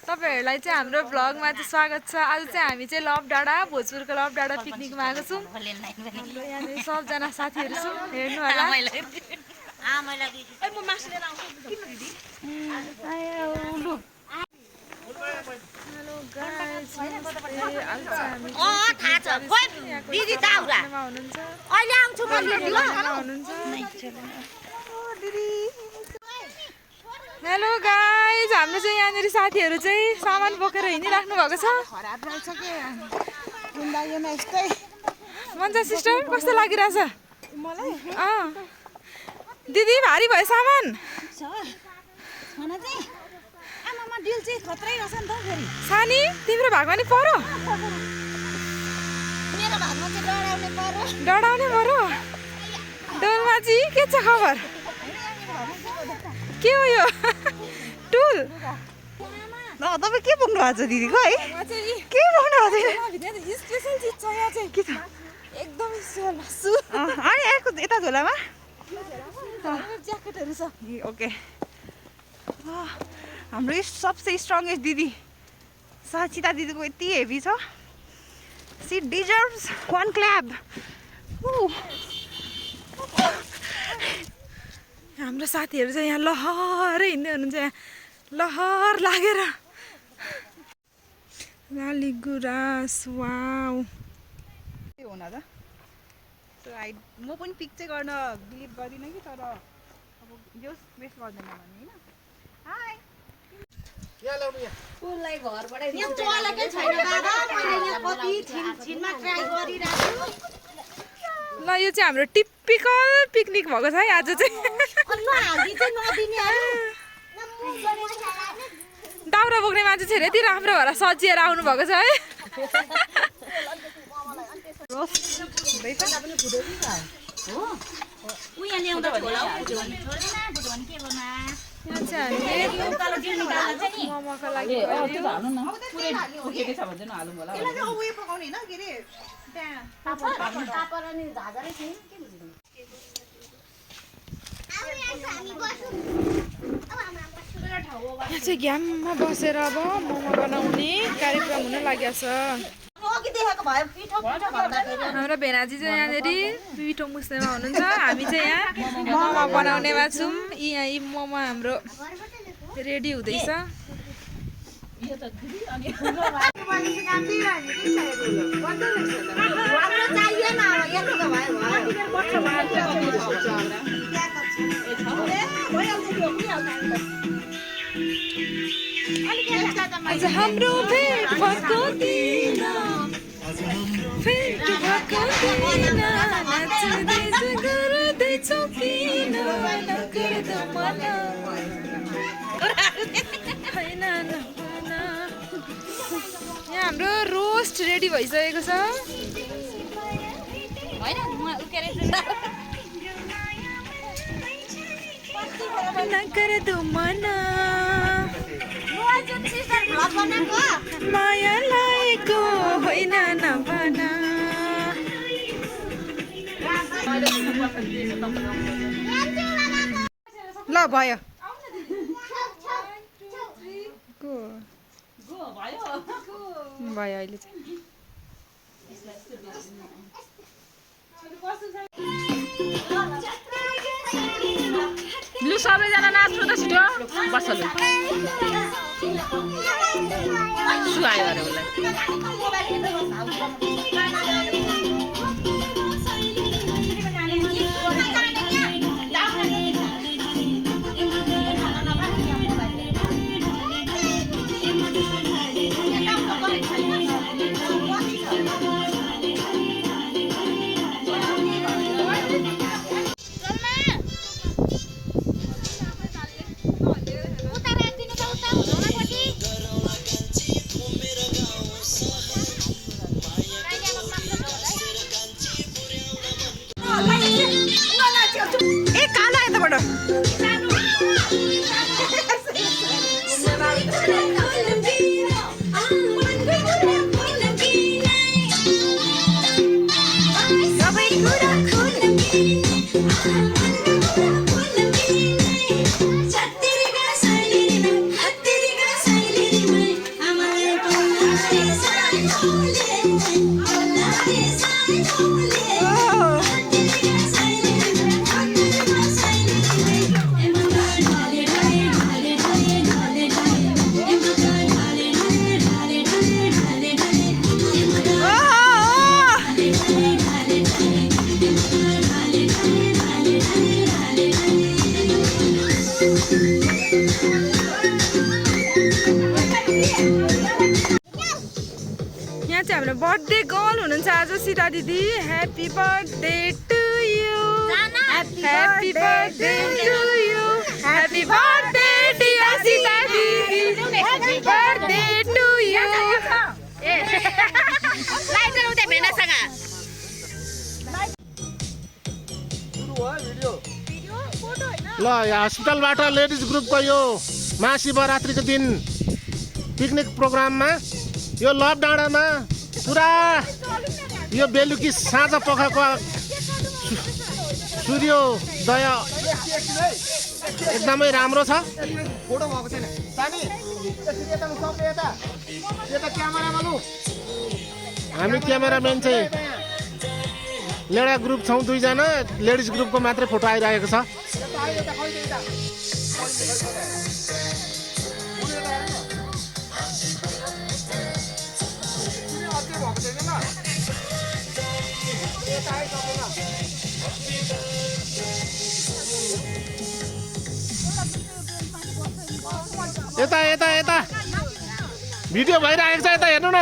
तपाईहरुलाई चाहिँ हाम्रो भ्लगमा चाहिँ स्वागत छ। आज चाहिँ हामी चाहिँ लभ डाँडा भोजपुरको लभ डाँडा पिकनिकमा आएको छौँ। हाम्रो यहाँ सबजना साथीहरु छौँ, हेर्नु होला। हेलो गाइस, दिदी दाउरा अहिले आउँछु म हेलो गाइस, हाम्रो चाहिँ यहाँनिर साथीहरु चाहिँ सामान बोकेर हिँडिराख्नु भएको छ। मन्जा सिस्टर कस्तो लागिरहेछ मलाई? दिदी भारी भयो सामान। सानी तिम्रो भागमा नि पर्यो? डढाउने पर्यो? डोलमाची के छ खबर? के हो यो? टुल तपाईँ के बोक्नु भएको छ दिदीको है? के बोक्नु भएको छ? स्पेशल चिज छ यहाँ चाहिँ। के छ? एकदम स्पेशल मासु। अनि अर्को यता झोलामा ज्याकेटहरु छ। ओके। हाम्रो सबसे स्ट्रङ्गेस्ट दिदी साचिता दिदीको यति हेभी छ। She deserves one clap. हाम्रो साथीहरु चाहिँ यहाँ लहर हिँड्दै हुनुहुन्छ, यहाँ लहर लागेर। लाली गुराँस, वाउ। के हो न त? म पनि पिक चाहिँ गर्न बिलिभ गर्दिनँ कि, तर अब जस वेस्ट गर्दैन भने हैन। हाई फुललाई घरबाट यहाँ चलेकै छैन बाबा। मैले यहाँ कति छिनमा ट्राई गरिरहेको। ल यो चाहिँ हाम्रो टिपिकल पिकनिक भएको छ है आज चाहिँ। दाउरा बोक्ने मान्छे चाहिँ यति राम्रो भएर सजिएर आउनु भएको छ है। मोमोको लागि यहाँ चाहिँ घ्याममा बसेर अब मोमो बनाउने कार्यक्रम हुन लागेको छ। हाम्रो भेनाजी चाहिँ यहाँनिर पिठो मुस्नेमा हुनुहुन्छ, हामी चाहिँ यहाँ मोमो बनाउनेमा छौँ। यी मोमो हाम्रो रेडी हुँदैछ। आज हाम्रो भेट भएको दिन, भेट भएको दिन, नाच्दैछ गर्दैछौ किन नगर्दो मन हैन नभन। यहाँ हाम्रो रोस्ट रेडी भइसकेको छ। नगर्दो मन माया लागेको होइन नभन। ल भयो। भयो अहिले चाहिँ। लु सबैजना नाच्नु त छिटो। बसलु सुहायो अरे उसलाई। यहाँ चाहिँ हाम्रो बर्थडे गर्ल हुनुहुन्छ आज सीता दिदी happy birthday to you happy birthday to you happy birthday dear Sita दिदी ह्याप्पी बर्थडे टु यु लाइटर उतै भेनासँग ल यहाँ हस्पिटलबाट लेडिज ग्रुपको यो महाशिवरात्रिको दिन पिकनिक प्रोग्राममा यो लभ डाँडामा पुरा यो बेलुकी साँझ पखको सूर्योदय एकदमै राम्रो छ। हामी क्यामेराम्यान चाहिँ लेडा ग्रुप छौँ 2 जना लेडिज ग्रुपको मात्रै फोटो आइरहेको छ। यता यता यता भिडियो भइरहेको छ यता हेर्नु न।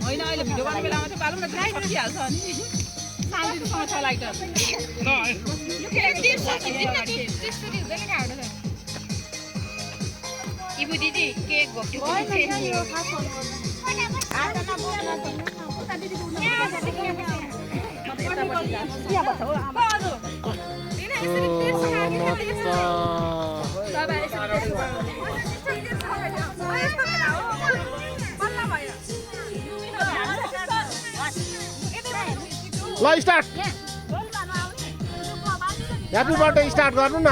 होइन अहिले भिडियो गर्ने बेलामा चाहिँ बालुङ सकिहाल्छ अनि शान्तिसँग छ लाइटर इबु दिदी केक भोग्यो ल स्टार्ट ह्याप्पी बर्थडे स्टार्ट गर्नु न।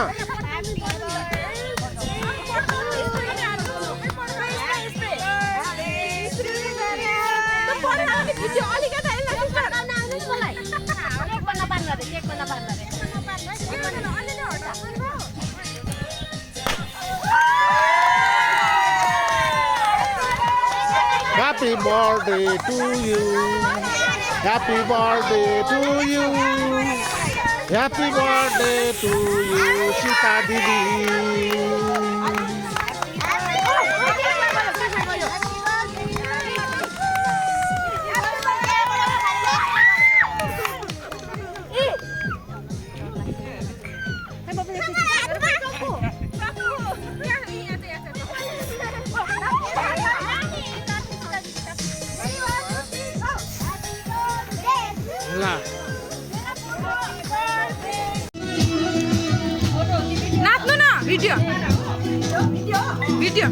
Happy birthday to you. Happy birthday to you. Happy birthday to you, Sita Didi. नाच्नु न भिडियो भिडियो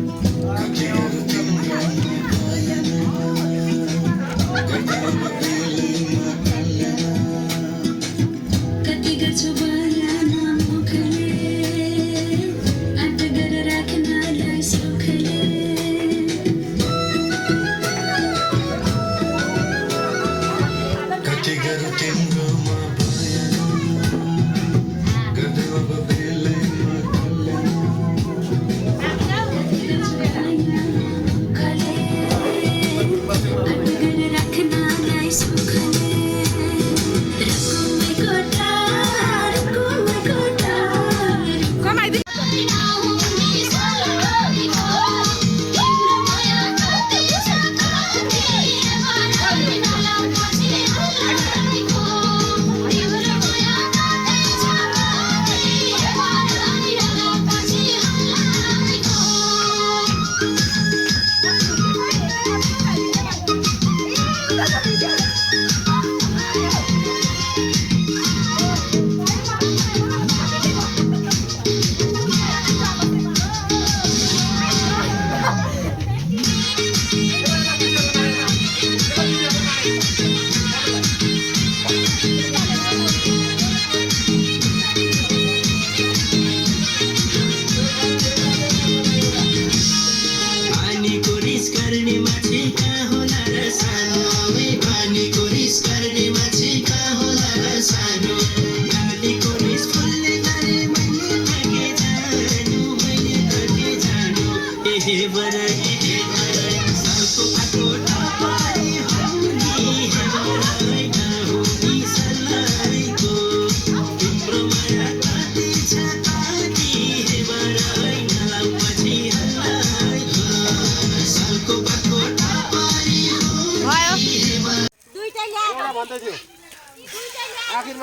Hey,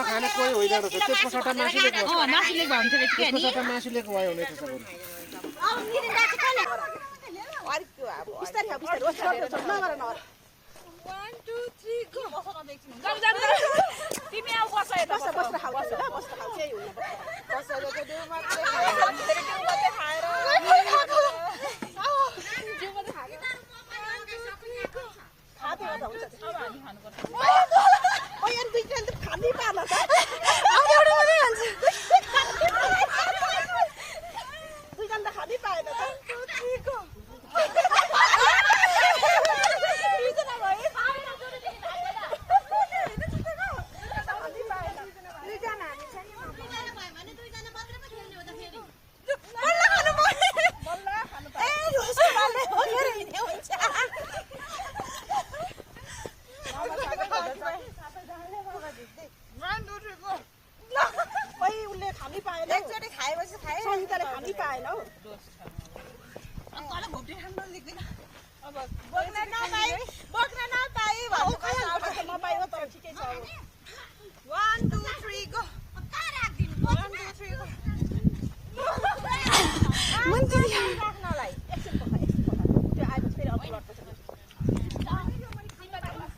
आमा खाने कोही होइन रहेछ त्यसको सट्टा मासुले भयो मासुले भयो भने त्यसको सट्टा मासुले भयो हुने रहेछ बरु। तिमी आऊ बस यता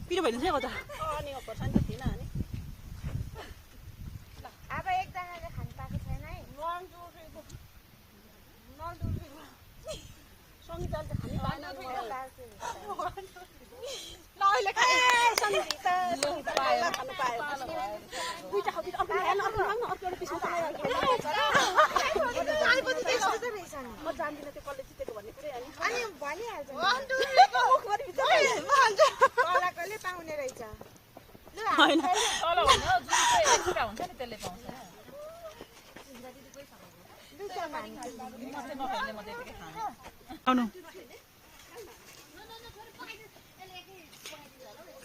पिरो भइदिन्छ है कता अब एकजनाले खानु पाएको छैन है अनि भनिहाल्छ पाउने रहेछ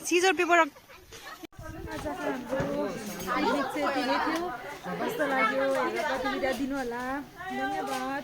सिजर पेपर कस्तो लाग्यो हेरेर प्रतिक्रिया दिनु होला। धन्यवाद।